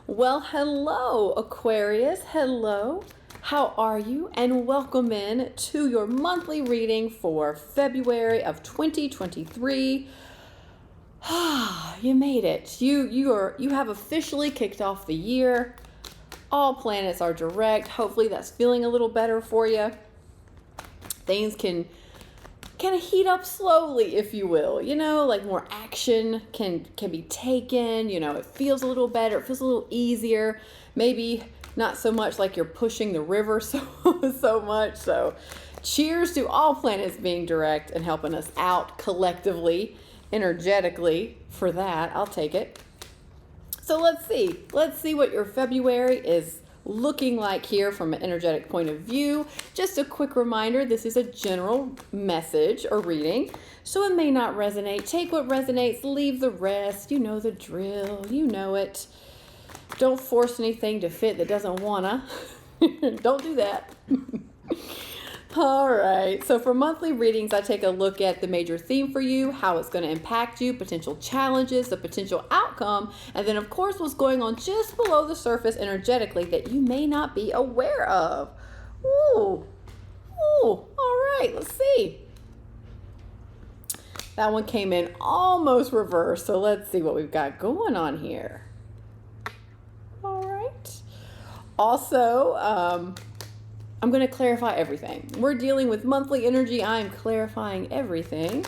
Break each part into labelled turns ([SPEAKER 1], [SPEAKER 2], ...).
[SPEAKER 1] Well, hello, Aquarius. Hello. How are you? And welcome in to your monthly reading for February of 2023. You made it. You have officially kicked off the year. All planets are direct. Hopefully that's feeling a little better for you. Things can kind of heat up slowly, if you will, like more action can be taken, it feels a little better, it feels a little easier, maybe not so much like you're pushing the river so much. So cheers to all planets being direct and helping us out collectively, energetically. For that, I'll take it. So let's see what your February is looking like here from an energetic point of view. Just a quick reminder, this is a general message or reading, so it may not resonate. Take what resonates, leave the rest. You know the drill, you know it. Don't force anything to fit that doesn't wanna. Don't do that. All right, so for monthly readings, I take a look at the major theme for you, how it's going to impact you, potential challenges, the potential outcome, and then of course what's going on just below the surface energetically that you may not be aware of. Ooh, all right, let's see. That one came in almost reverse, so let's see what we've got going on here. All right. Also, I'm going to clarify everything. We're dealing with monthly energy. I'm clarifying everything.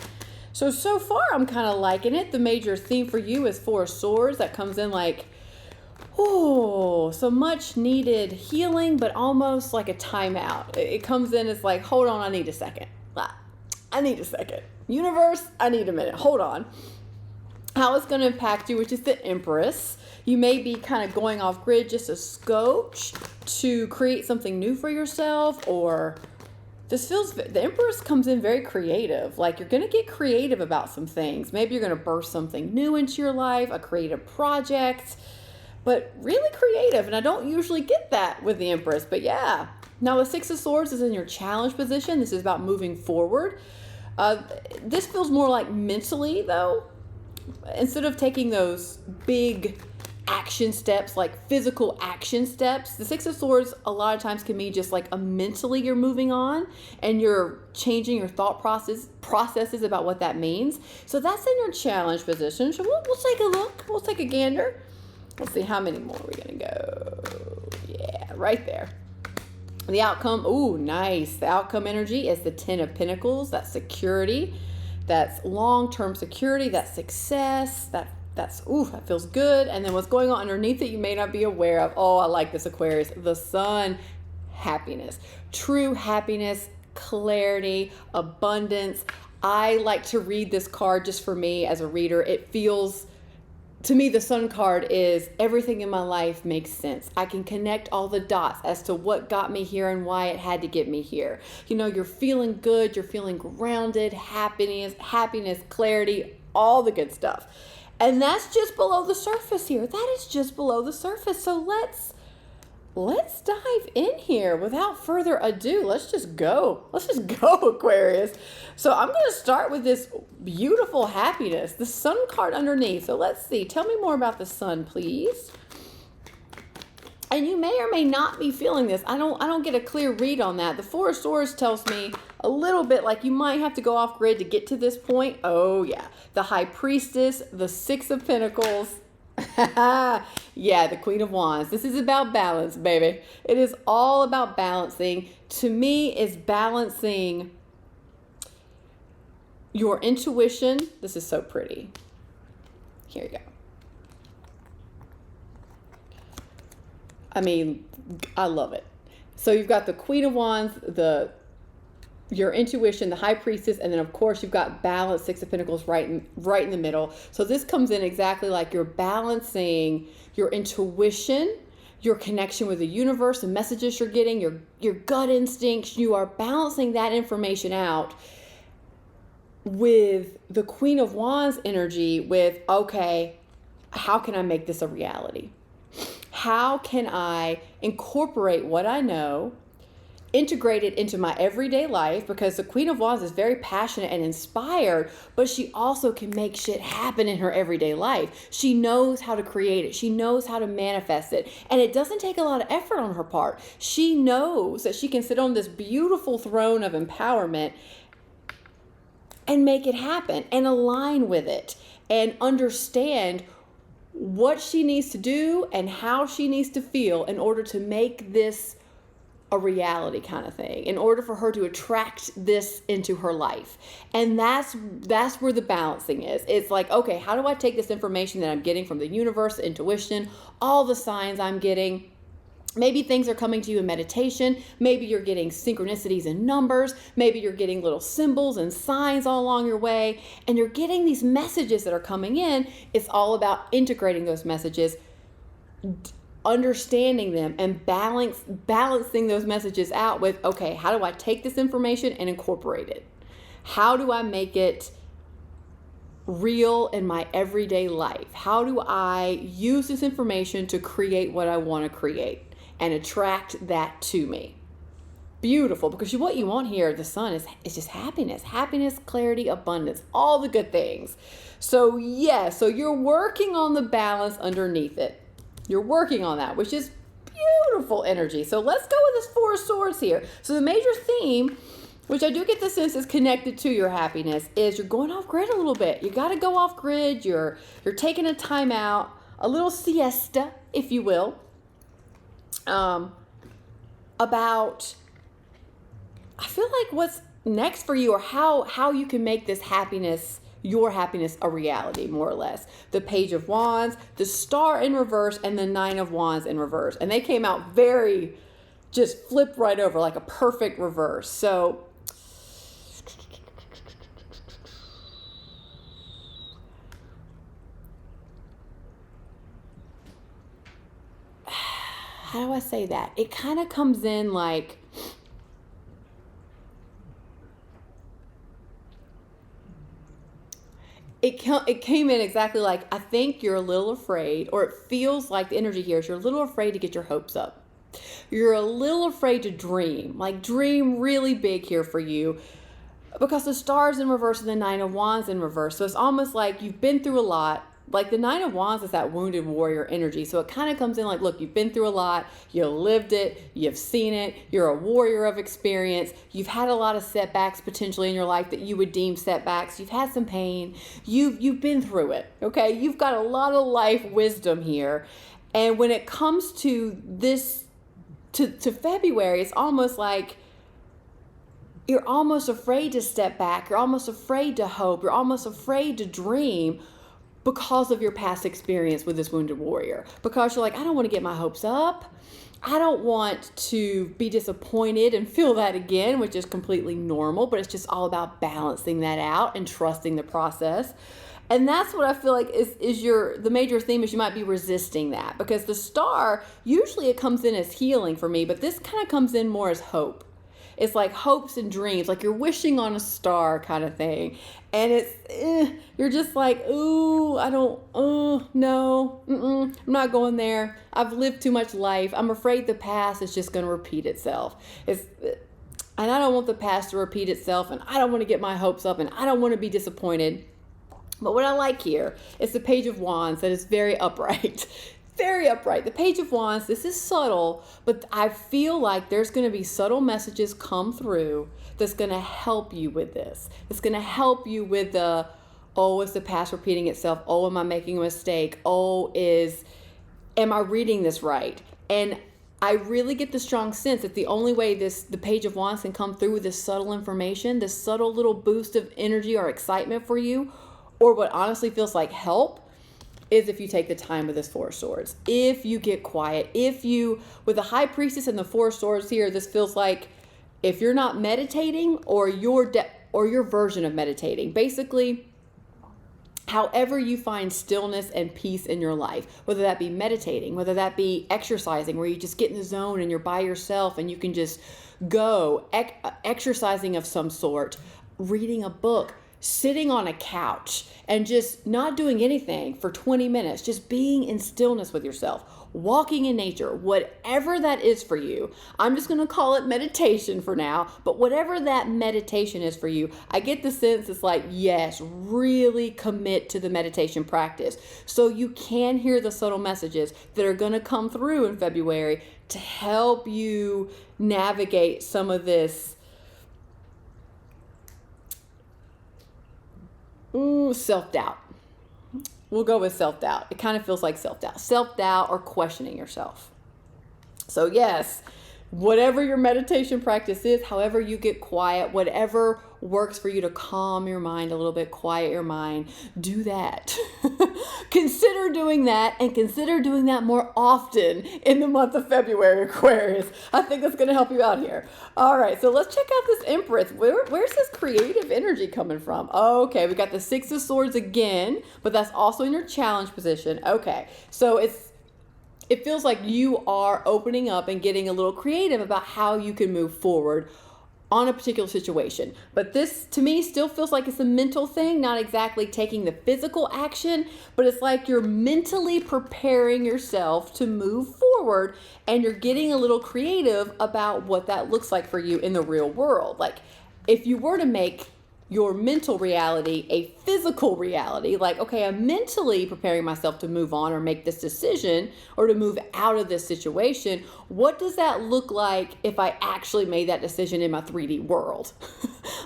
[SPEAKER 1] So far, I'm kind of liking it. The major theme for you is Four of Swords. That comes in like, so much needed healing, but almost like a timeout. It comes in as like, hold on, I need a second. I need a second. Universe, I need a minute. Hold on. How it's going to impact you, which is the Empress. You may be kind of going off grid just a scotch to create something new for yourself, or the Empress comes in very creative. Like you're going to get creative about some things. Maybe you're going to burst something new into your life, a creative project, but really creative. And I don't usually get that with the Empress, but yeah. Now the Six of Swords is in your challenge position. This is about moving forward. This feels more like mentally though. Instead of taking those big action steps, like physical action steps, the Six of Swords a lot of times can be just like a mentally you're moving on and you're changing your thought processes about what that means. So that's in your challenge position. So we'll take a look. We'll take a gander. Let's see how many more we're going to go. Yeah, right there. The outcome, nice. The outcome energy is the Ten of Pentacles. That's security. That's long-term security. That's success. That feels good. And then what's going on underneath it, you may not be aware of. Oh, I like this, Aquarius. The Sun, happiness. True happiness, clarity, abundance. I like to read this card just for me as a reader. It feels, to me, the Sun card is everything in my life makes sense. I can connect all the dots as to what got me here and why it had to get me here. You're feeling good. You're feeling grounded, happiness, clarity, all the good stuff. And that's just below the surface here. That is just below the surface. So let's dive in here without further ado. Let's just go. Aquarius. So I'm going to start with this beautiful happiness, the Sun card underneath. So let's see. Tell me more about the Sun, please. And you may or may not be feeling this. I don't get a clear read on that. The Four of Swords tells me a little bit like you might have to go off grid to get to this point. Oh yeah. The High Priestess, the Six of Pentacles. Yeah, the Queen of Wands. This is about balance, baby. It is all about balancing. To me, it's balancing your intuition. This is so pretty. Here you go. I mean, I love it. So you've got the Queen of Wands, your intuition, the High Priestess, and then of course you've got balance, Six of Pentacles right in the middle. So this comes in exactly like you're balancing your intuition, your connection with the universe, the messages you're getting, your gut instincts. You are balancing that information out with the Queen of Wands energy with, okay, how can I make this a reality? How can I incorporate what I know integrate it into my everyday life, because the Queen of Wands is very passionate and inspired, but she also can make shit happen in her everyday life. She knows how to create it. She knows how to manifest it. And it doesn't take a lot of effort on her part. She knows that she can sit on this beautiful throne of empowerment and make it happen and align with it and understand what she needs to do and how she needs to feel in order to make this a reality kind of thing, in order for her to attract this into her life. And that's where the balancing is. It's like, okay, how do I take this information that I'm getting from the universe, intuition, all the signs I'm getting? Maybe things are coming to you in meditation. Maybe you're getting synchronicities and numbers. Maybe you're getting little symbols and signs all along your way. And you're getting these messages that are coming in. It's all about integrating those messages, understanding them, and balancing those messages out with, okay, how do I take this information and incorporate it? How do I make it real in my everyday life? How do I use this information to create what I want to create and attract that to me? Beautiful, because what you want here, the sun, is just happiness, clarity, abundance, all the good things. So so you're working on the balance underneath it. You're working on that, which is beautiful energy. So let's go with this Four of Swords here. So the major theme, which I do get the sense is connected to your happiness, is you're going off grid a little bit. You got to go off grid. You're taking a time out, a little siesta, if you will, about, I feel like what's next for you, or how you can make this happiness, your happiness, a reality, more or less. The Page of Wands, the Star in reverse, and the Nine of Wands in reverse. And they came out very, just flipped right over, like a perfect reverse. So how do I say that? It kind of comes in like, it came in exactly like, I think you're a little afraid, or it feels like the energy here is you're a little afraid to get your hopes up. You're a little afraid to dream, like dream really big here for you, because the Star's in reverse and the Nine of Wands in reverse. So it's almost like you've been through a lot. Like the Nine of Wands is that wounded warrior energy. So it kind of comes in like, look, you've been through a lot. You lived it. You've seen it. You're a warrior of experience. You've had a lot of setbacks potentially in your life that you would deem setbacks. You've had some pain. You've been through it. Okay. You've got a lot of life wisdom here. And when it comes to this, to February, it's almost like you're almost afraid to step back. You're almost afraid to hope. You're almost afraid to dream, because of your past experience with this wounded warrior. Because you're like, I don't want to get my hopes up. I don't want to be disappointed and feel that again, which is completely normal, but it's just all about balancing that out and trusting the process. And that's what I feel like is the major theme, is you might be resisting that, because the Star, usually it comes in as healing for me, but this kind of comes in more as hope. It's like hopes and dreams, like you're wishing on a star kind of thing. And it's, you're just like, ooh, I don't, no, I'm not going there. I've lived too much life. I'm afraid the past is just going to repeat itself. And I don't want the past to repeat itself, and I don't want to get my hopes up, and I don't want to be disappointed. But what I like here is the Page of Wands that is very upright. Very upright. The Page of Wands, this is subtle, but I feel like there's going to be subtle messages come through that's going to help you with this. It's going to help you with the, oh, is the past repeating itself? Oh, am I making a mistake? Oh, am I reading this right? And I really get the strong sense that the only way the Page of Wands can come through with this subtle information, this subtle little boost of energy or excitement for you, or what honestly feels like help, is if you take the time with this Four of Swords. If you get quiet, with the High Priestess and the Four of Swords here, this feels like if you're not meditating, or your version of meditating, basically, however you find stillness and peace in your life, whether that be meditating, whether that be exercising, where you just get in the zone and you're by yourself and you can just go, exercising of some sort, reading a book, sitting on a couch and just not doing anything for 20 minutes, just being in stillness with yourself, walking in nature, whatever that is for you. I'm just going to call it meditation for now, but whatever that meditation is for you, I get the sense it's like, yes, really commit to the meditation practice so you can hear the subtle messages that are going to come through in February to help you navigate some of this self-doubt. We'll go with self-doubt. It kind of feels like self-doubt or questioning yourself. So yes, whatever your meditation practice is, however you get quiet, whatever works for you to calm your mind a little bit, quiet your mind, do that. Consider doing that, and consider doing that more often in the month of February, Aquarius. I think that's going to help you out here. All right, so let's check out this Empress. Where's this creative energy coming from? Okay, we got the Six of Swords again, but that's also in your challenge position. Okay, so it feels like you are opening up and getting a little creative about how you can move forward on a particular situation. But this, to me, still feels like it's a mental thing, not exactly taking the physical action, but it's like you're mentally preparing yourself to move forward, and you're getting a little creative about what that looks like for you in the real world. Like, if you were to make your mental reality a physical reality, like, okay, I'm mentally preparing myself to move on or make this decision or to move out of this situation, what does that look like if I actually made that decision in my 3D world?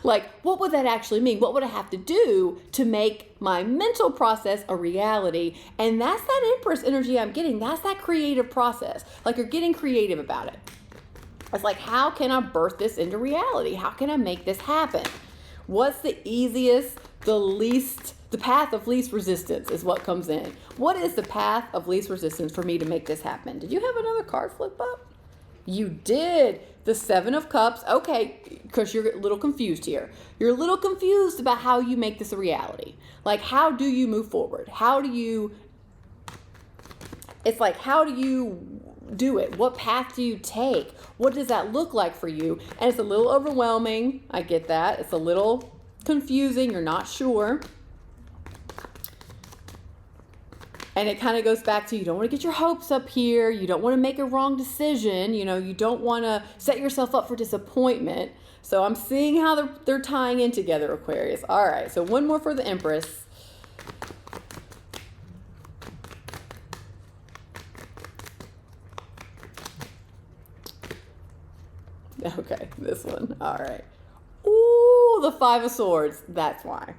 [SPEAKER 1] Like, what would that actually mean? What would I have to do to make my mental process a reality? And that's that Empress energy I'm getting. That's that creative process. Like, you're getting creative about it. It's like, how can I birth this into reality? How can I make this happen? What's the easiest, the path of least resistance is what comes in. What is the path of least resistance for me to make this happen? Did you have another card flip up? You did. The Seven of Cups. Okay, because you're a little confused here. You're a little confused about how you make this a reality. Like, how do you move forward? It's like, how do you do it? What path do you take? What does that look like for you? And it's a little overwhelming. I get that. It's a little confusing. You're not sure. And it kind of goes back to, you don't want to get your hopes up here. You don't want to make a wrong decision. You don't want to set yourself up for disappointment. So I'm seeing how they're tying in together, Aquarius. All right. So one more for the Empress. Okay, this one. All right. Ooh, the Five of Swords. That's why.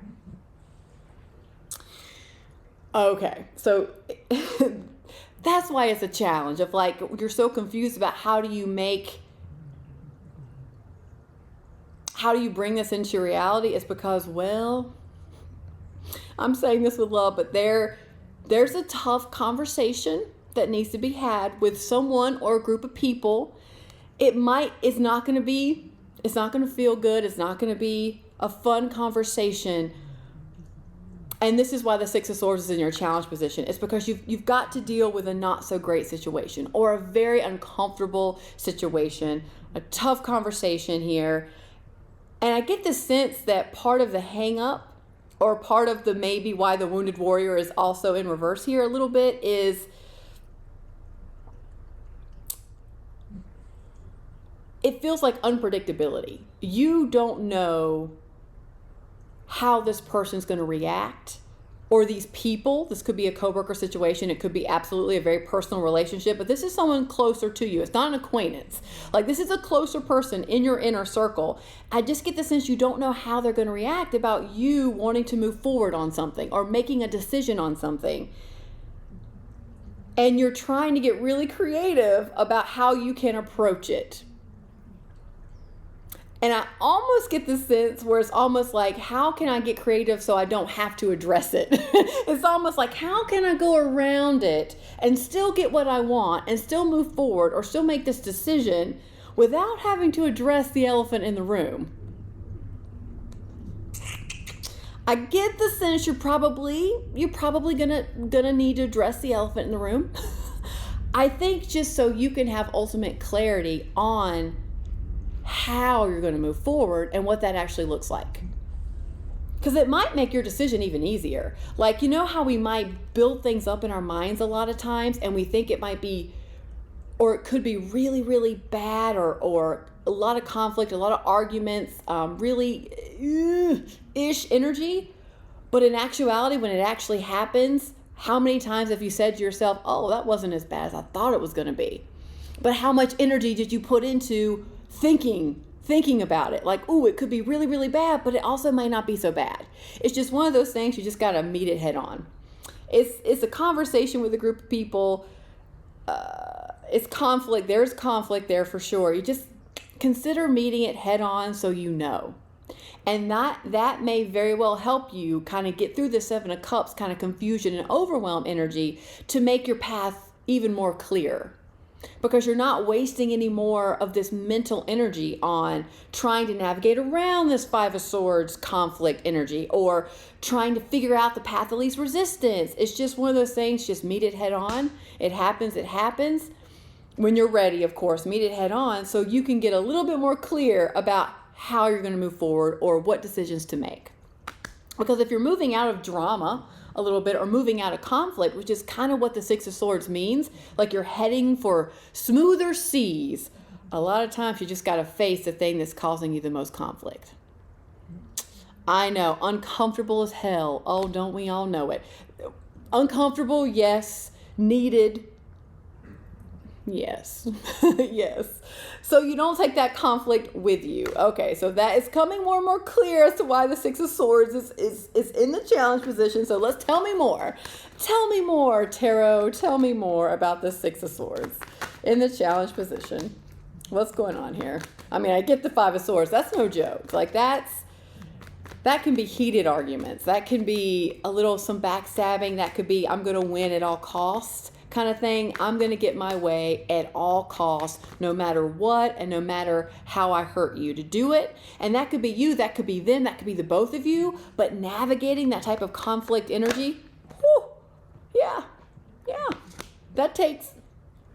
[SPEAKER 1] Okay, so that's why it's a challenge of, like, you're so confused about how do you bring this into reality. It's because, well, I'm saying this with love, but there's a tough conversation that needs to be had with someone or a group of people. It's not going to feel good. It's not going to be a fun conversation. And this is why the Six of Swords is in your challenge position. It's because you've got to deal with a not so great situation or a very uncomfortable situation, a tough conversation here. And I get the sense that part of the hang up, or part of the maybe why the Wounded Warrior is also in reverse here a little bit, is it feels like unpredictability. You don't know how this person's going to react, or these people. This could be a coworker situation. It could be absolutely a very personal relationship, but this is someone closer to you. It's not an acquaintance. Like, this is a closer person in your inner circle. I just get the sense you don't know how they're going to react about you wanting to move forward on something or making a decision on something. And you're trying to get really creative about how you can approach it. And I almost get the sense where it's almost like, how can I get creative so I don't have to address it? It's almost like, how can I go around it and still get what I want and still move forward or still make this decision without having to address the elephant in the room? I get the sense you're probably gonna need to address the elephant in the room. I think just so you can have ultimate clarity on how you're going to move forward and what that actually looks like. Because it might make your decision even easier. Like, you know how we might build things up in our minds a lot of times and we think it might be, or it could be really, really bad, or a lot of conflict, a lot of arguments, really ish energy. But in actuality, when it actually happens, how many times have you said to yourself, oh, that wasn't as bad as I thought it was going to be? But how much energy did you put into thinking about it? Like, ooh, it could be really, really bad, but it also might not be so bad. It's just one of those things, you just got to meet it head on. It's a conversation with a group of people. It's conflict. There's conflict there for sure. You just consider meeting it head on so you know. And that may very well help you kind of get through the Seven of Cups kind of confusion and overwhelm energy to make your path even more clear. Because you're not wasting any more of this mental energy on trying to navigate around this Five of Swords conflict energy or trying to figure out the path of least resistance. It's just one of those things, just meet it head on. It happens. When you're ready, of course, meet it head on so you can get a little bit more clear about how you're going to move forward or what decisions to make. Because if you're moving out of drama a little bit or moving out of conflict, which is kind of what the Six of Swords means, like you're heading for smoother seas, a lot of times you just got to face the thing that's causing you the most conflict. I know, uncomfortable as hell. Oh, don't we all know it? Uncomfortable, yes. Needed, yes. Yes. So you don't take that conflict with you. Okay, so that is coming more and more clear as to why the Six of Swords is in the challenge position. So let's tell me more. Tell me more, Tarot. Tell me more about the Six of Swords in the challenge position. What's going on here? I mean, I get the Five of Swords. That's no joke. Like that can be heated arguments. That can be some backstabbing. That could be, I'm going to win at all costs kind of thing. I'm going to get my way at all costs, no matter what, and no matter how I hurt you to do it. And that could be you, that could be them, that could be the both of you. But navigating that type of conflict energy, whew, yeah, that takes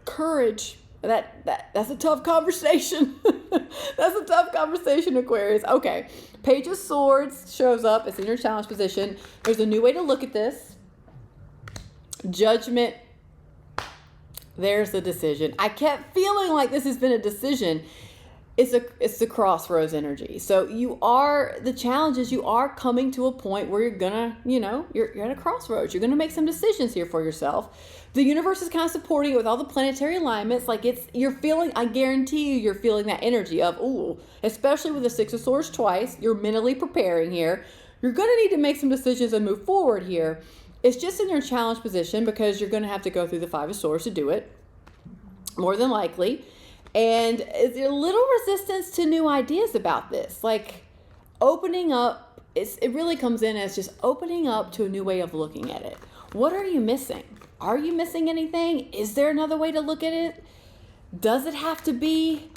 [SPEAKER 1] courage. That's a tough conversation. That's a tough conversation, Aquarius. Okay, Page of Swords shows up. It's in your challenge position. There's a new way to look at this. Judgment. There's the decision. I kept feeling like this has been a decision. It's the crossroads energy. So the challenge is you are coming to a point where you're gonna, you're at a crossroads. You're gonna make some decisions here for yourself. The universe is kind of supporting it with all the planetary alignments. Like you're feeling, I guarantee you're feeling that energy of, ooh, especially with the Six of Swords twice, you're mentally preparing here. You're gonna need to make some decisions and move forward here. It's just in your challenge position because you're going to have to go through the Five of Swords to do it, more than likely. And is there a little resistance to new ideas about this? Like opening up, it really comes in as just opening up to a new way of looking at it. What are you missing? Are you missing anything? Is there another way to look at it? Does it have to be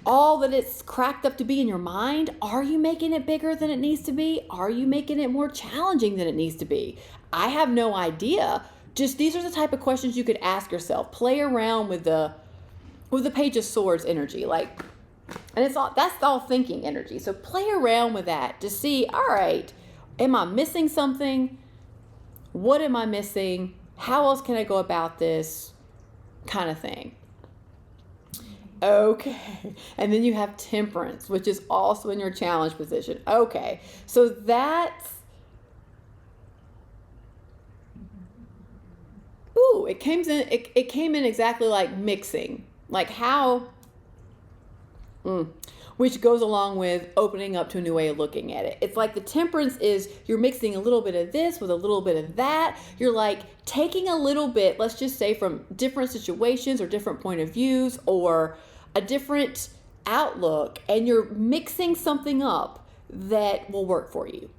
[SPEAKER 1] all that it's cracked up to be in your mind? Are you making it bigger than it needs to be? Are you making it more challenging than it needs to be? I have no idea. Just these are the type of questions you could ask yourself. Play around with the Page of Swords energy, and that's all thinking energy. So play around with that to see, all right, am I missing something? What am I missing? How else can I go about this kind of thing? Okay, and then you have Temperance, which is also in your challenge position. Okay, so that's, ooh, it came in exactly like mixing, like how, which goes along with opening up to a new way of looking at it. It's like the Temperance is you're mixing a little bit of this with a little bit of that. You're like taking a little bit, let's just say from different situations or different point of views or a different outlook, and you're mixing something up that will work for you.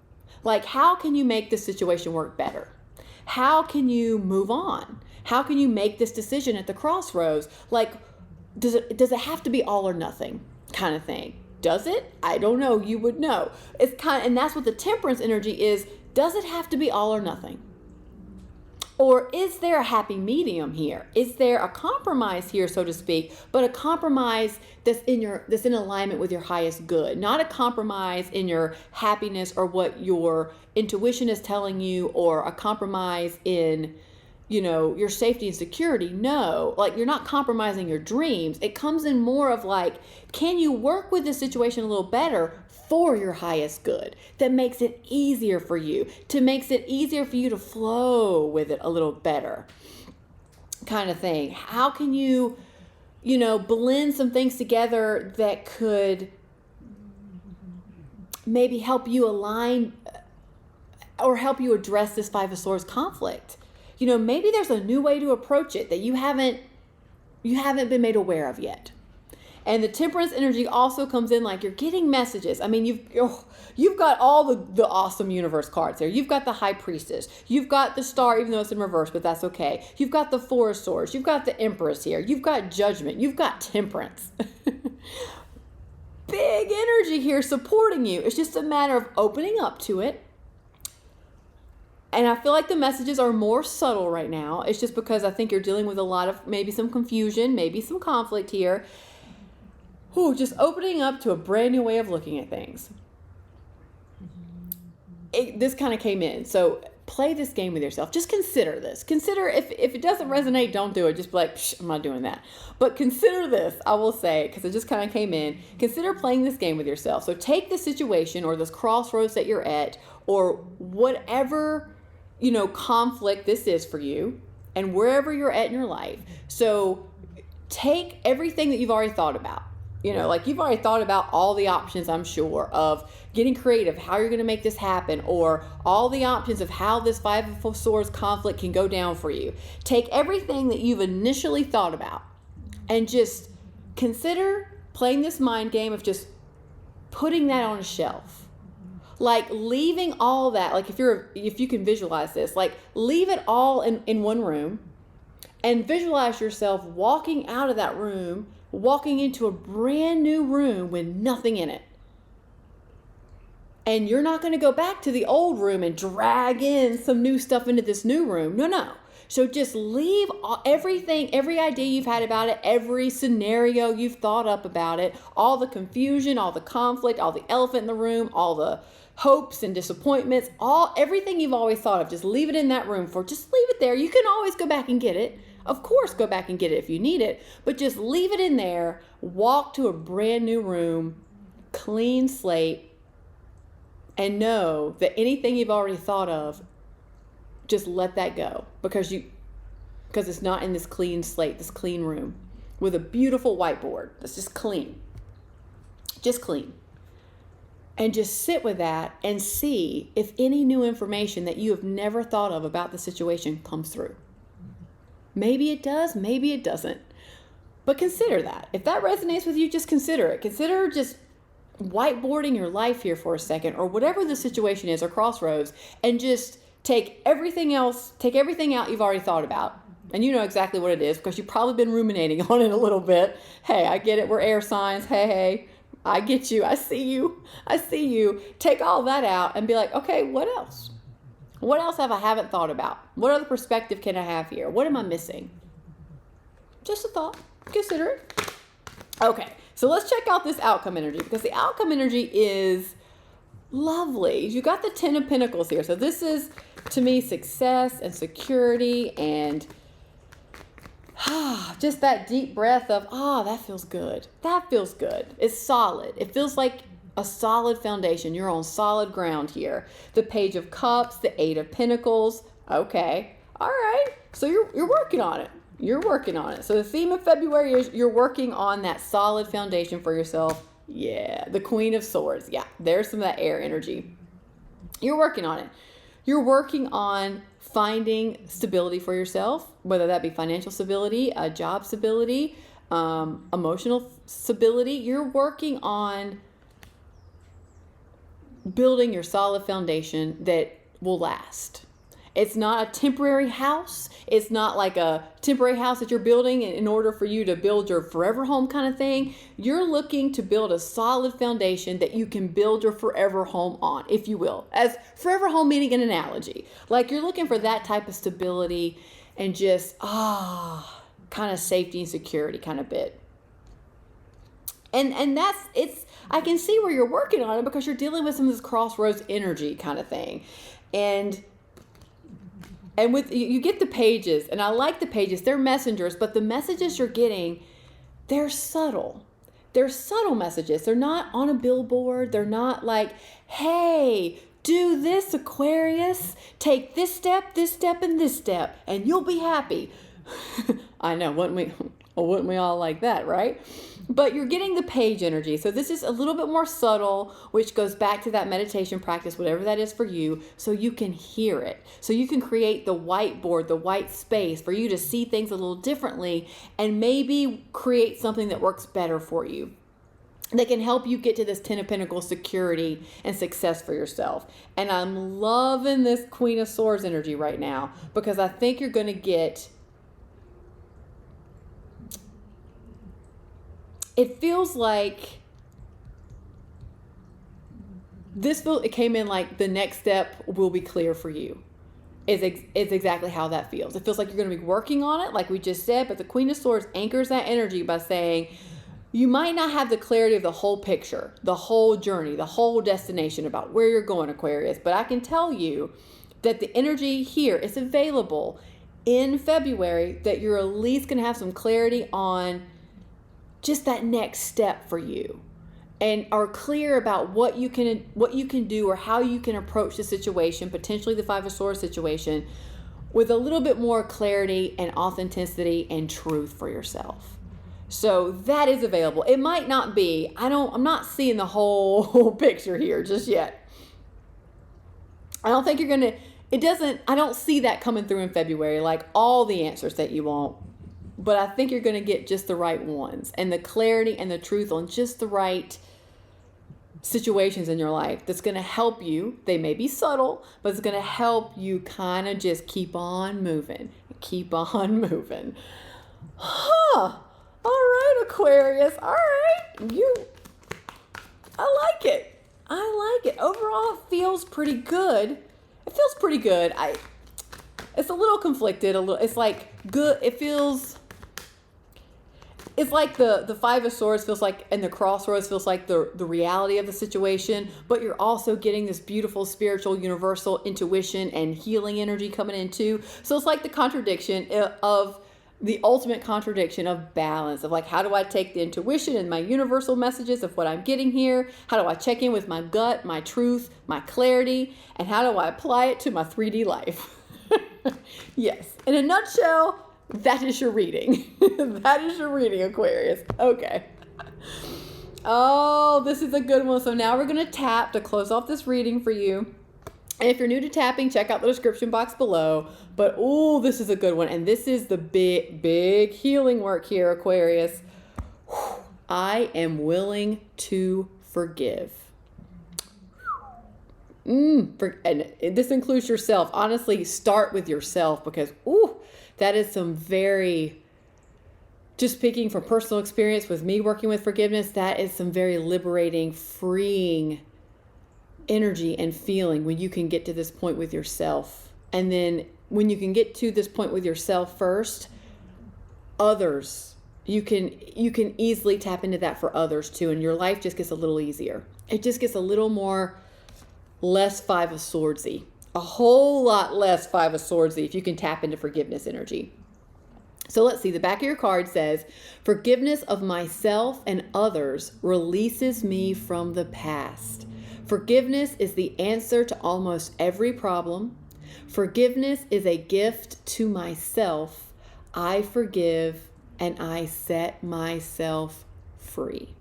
[SPEAKER 1] Like, how can you make this situation work better? How can you move on? How can you make this decision at the crossroads? Like, does it have to be all or nothing kind of thing? Does it? I don't know. You would know. And that's what the Temperance energy is. Does it have to be all or nothing? Or is there a happy medium here? Is there a compromise here, so to speak, but a compromise that's in alignment with your highest good, not a compromise in your happiness or what your intuition is telling you, or a compromise in, your safety and security? No, like, you're not compromising your dreams. It comes in more of like, can you work with the situation a little better for your highest good, that makes it easier for you, makes it easier for you to flow with it a little better, kind of thing. How can you, blend some things together that could maybe help you align or help you address this Five of Swords conflict? Maybe there's a new way to approach it that you haven't been made aware of yet. And the Temperance energy also comes in like you're getting messages. I mean, you've got all the awesome universe cards there. You've got the High Priestess. You've got the Star, even though it's in reverse, but that's okay. You've got the Four of Swords. You've got the Empress here. You've got Judgment. You've got Temperance. Big energy here supporting you. It's just a matter of opening up to it. And I feel like the messages are more subtle right now. It's just because I think you're dealing with a lot of maybe some confusion, maybe some conflict here. Just opening up to a brand new way of looking at things. This kind of came in. So play this game with yourself. Just consider this. Consider if it doesn't resonate, don't do it. Just be like, I'm not doing that. But consider this, I will say, because it just kind of came in. Consider playing this game with yourself. So take the situation or this crossroads that you're at, or whatever, conflict this is for you, and wherever you're at in your life. So take everything that you've already thought about. Like, you've already thought about all the options, I'm sure, of getting creative, how you're going to make this happen, or all the options of how this Five of Swords conflict can go down for you. Take everything that you've initially thought about and just consider playing this mind game of just putting that on a shelf. Like, leaving all that, like, if you can visualize this, like, leave it all in one room and visualize yourself walking out of that room, walking into a brand new room with nothing in it. And you're not going to go back to the old room and drag in some new stuff into this new room. No. So just leave everything, every idea you've had about it, every scenario you've thought up about it, all the confusion, all the conflict, all the elephant in the room, all the hopes and disappointments, everything you've always thought of, just leave it in that room just leave it there. You can always go back and get it. Of course, go back and get it if you need it, but just leave it in there. Walk to a brand new room, clean slate, and know that anything you've already thought of, just let that go, because it's not in this clean slate, this clean room with a beautiful whiteboard that's just clean. Just clean. And just sit with that and see if any new information that you have never thought of about the situation comes through. Maybe it does, maybe it doesn't. But consider that. If that resonates with you, just consider it. Consider just whiteboarding your life here for a second, or whatever the situation is, or crossroads, and just take everything out you've already thought about. And you know exactly what it is, because you've probably been ruminating on it a little bit. Hey, I get it. We're air signs. Hey, I get you. I see you. Take all that out and be like, okay, what else? What else I haven't thought about? What other perspective can I have here? What am I missing? Just a thought. Consider it. Okay, so let's check out this outcome energy, because the outcome energy is lovely. You got the Ten of Pentacles here. So this is, to me, success and security, and just that deep breath of, that feels good. That feels good. It's solid. It feels like a solid foundation. You're on solid ground here. The Page of Cups, the Eight of Pentacles. Okay. All right. So you're working on it. You're working on it. So the theme of February is you're working on that solid foundation for yourself. Yeah. The Queen of Swords. Yeah. There's some of that air energy. You're working on it. You're working on finding stability for yourself, whether that be financial stability, job stability, emotional stability. You're working on building your solid foundation that will last. It's not a temporary house. It's not like a temporary house that you're building in order for you to build your forever home kind of thing. You're looking to build a solid foundation that you can build your forever home on, if you will. As forever home meaning an analogy. Like you're looking for that type of stability and just, kind of safety and security kind of bit. And I can see where you're working on it because you're dealing with some of this crossroads energy kind of thing. And with you get the pages, and I like the pages. They're messengers, but the messages you're getting, they're subtle. They're subtle messages. They're not on a billboard. They're not like, hey, do this, Aquarius. Take this step, and this step, and you'll be happy. I know, wouldn't we all like that, right? But you're getting the page energy. So this is a little bit more subtle, which goes back to that meditation practice, whatever that is for you, so you can hear it. So you can create the whiteboard, the white space for you to see things a little differently and maybe create something that works better for you, that can help you get to this 10 of Pentacles security and success for yourself. And I'm loving this Queen of Swords energy right now because I think you're going to get... It feels like it came in like the next step will be clear for you. Is exactly how that feels. It feels like you're going to be working on it, like we just said, but the Queen of Swords anchors that energy by saying you might not have the clarity of the whole picture, the whole journey, the whole destination about where you're going, Aquarius, but I can tell you that the energy here is available in February, that you're at least going to have some clarity on just that next step for you, and are clear about what you can do or how you can approach the situation, potentially the Five of Swords situation, with a little bit more clarity and authenticity and truth for yourself. So that is available. It might not be, I'm not seeing the whole picture here just yet. I don't think I don't see that coming through in February, like all the answers that you want. But I think you're going to get just the right ones and the clarity and the truth on just the right situations in your life that's going to help you. They may be subtle, but it's going to help you kind of just keep on moving. Keep on moving. All right, Aquarius. All right. I like it. Overall, it feels pretty good. It's a little conflicted. It's like good. It's like the Five of Swords feels like, and the Crossroads feels like the reality of the situation, but you're also getting this beautiful spiritual, universal intuition and healing energy coming in too. So it's like the contradiction of the ultimate contradiction of balance, of like, how do I take the intuition and my universal messages of what I'm getting here? How do I check in with my gut, my truth, my clarity, and how do I apply it to my 3D life? Yes, in a nutshell, that is your reading. That is your reading, Aquarius. Okay. Oh, this is a good one. So now we're going to tap to close off this reading for you. And if you're new to tapping, check out the description box below. But, this is a good one. And this is the big healing work here, Aquarius. I am willing to forgive. And this includes yourself. Honestly, start with yourself because, that is some very, just speaking from personal experience with me working with forgiveness, that is some very liberating, freeing energy and feeling when you can get to this point with yourself. And then when you can get to this point with yourself first, others, you can easily tap into that for others too. And your life just gets a little easier. It just gets a little more, less Five of Swordsy. A whole lot less Five of Swordsy if you can tap into forgiveness energy. So let's see, the back of your card says, forgiveness of myself and others releases me from the past. Forgiveness is the answer to almost every problem. Forgiveness is a gift to myself. I forgive and I set myself free.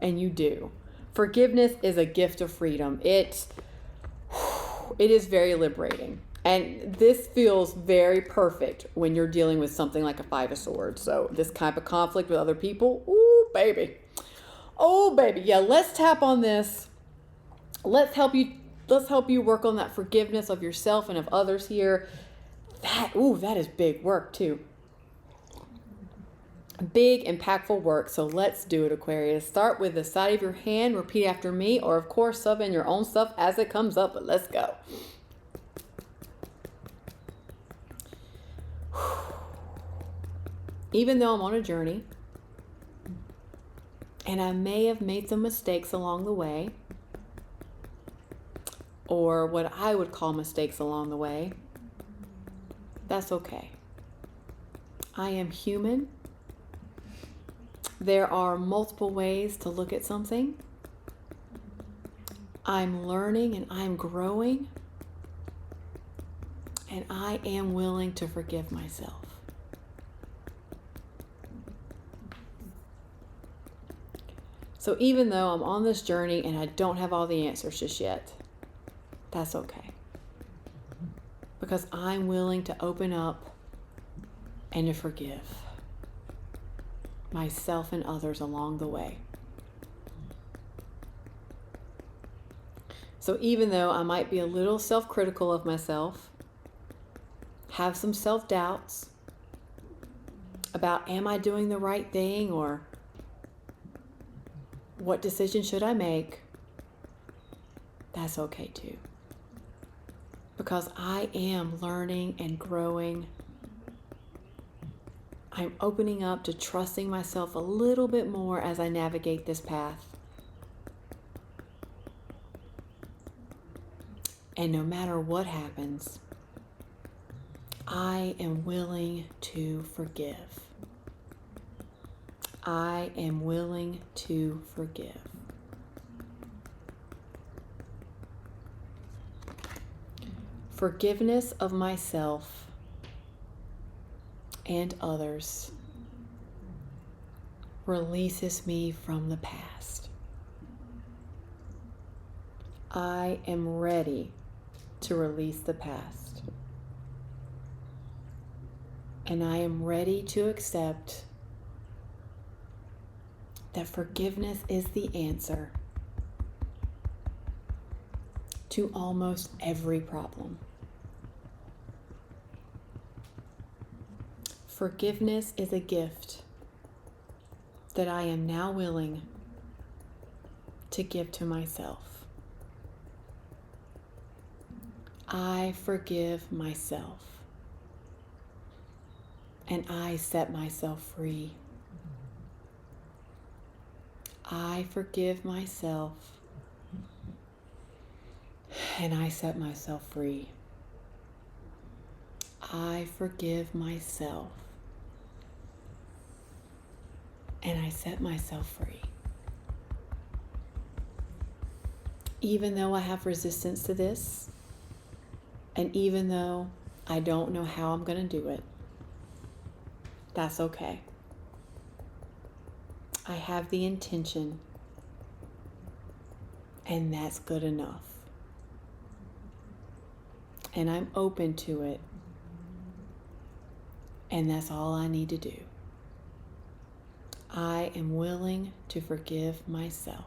[SPEAKER 1] And you do. Forgiveness is a gift of freedom. It is very liberating. And this feels very perfect when you're dealing with something like a Five of Swords. So this type of conflict with other people, baby. Oh, baby. Yeah, let's tap on this. Let's help you Let's help you work on that forgiveness of yourself and of others here. That is big work too. Big, impactful work. So let's do it, Aquarius. Start with the side of your hand. Repeat after me, or of course, sub in your own stuff as it comes up. But let's go. Even though I'm on a journey, and I may have made some mistakes along the way, or what I would call mistakes along the way, that's okay. I am human. There are multiple ways to look at something. I'm learning and I'm growing, and I am willing to forgive myself. So even though I'm on this journey and I don't have all the answers just yet, that's okay. Because I'm willing to open up and to forgive myself and others along the way. So even though I might be a little self-critical of myself, have some self-doubts about am I doing the right thing, or what decision should I make, that's okay too. Because I am learning and growing. I'm opening up to trusting myself a little bit more as I navigate this path. And no matter what happens, I am willing to forgive. I am willing to forgive. Forgiveness of myself and others releases me from the past. I am ready to release the past. And I am ready to accept that forgiveness is the answer to almost every problem. Forgiveness is a gift that I am now willing to give to myself. I forgive myself, and I set myself free. I forgive myself, and I set myself free. I forgive myself, and I set myself free. Even though I have resistance to this, and even though I don't know how I'm going to do it, that's okay. I have the intention, and that's good enough. And I'm open to it, and that's all I need to do. I am willing to forgive myself.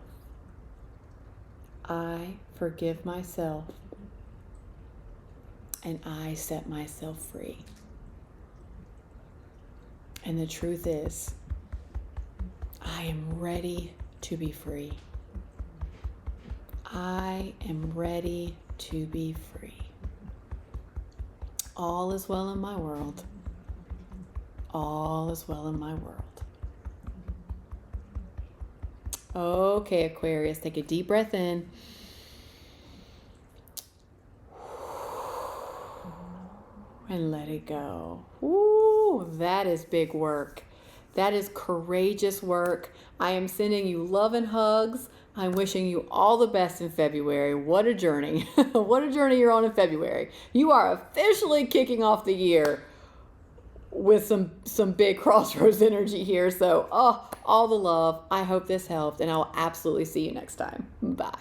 [SPEAKER 1] I forgive myself, and I set myself free. And the truth is, I am ready to be free. I am ready to be free. All is well in my world. All is well in my world. Okay, Aquarius, take a deep breath in. And let it go. Ooh, that is big work. That is courageous work. I am sending you love and hugs. I'm wishing you all the best in February. What a journey. What a journey you're on in February. You are officially kicking off the year with some big crossroads energy here. So, all the love. I hope this helped, and I will absolutely see you next time. Bye.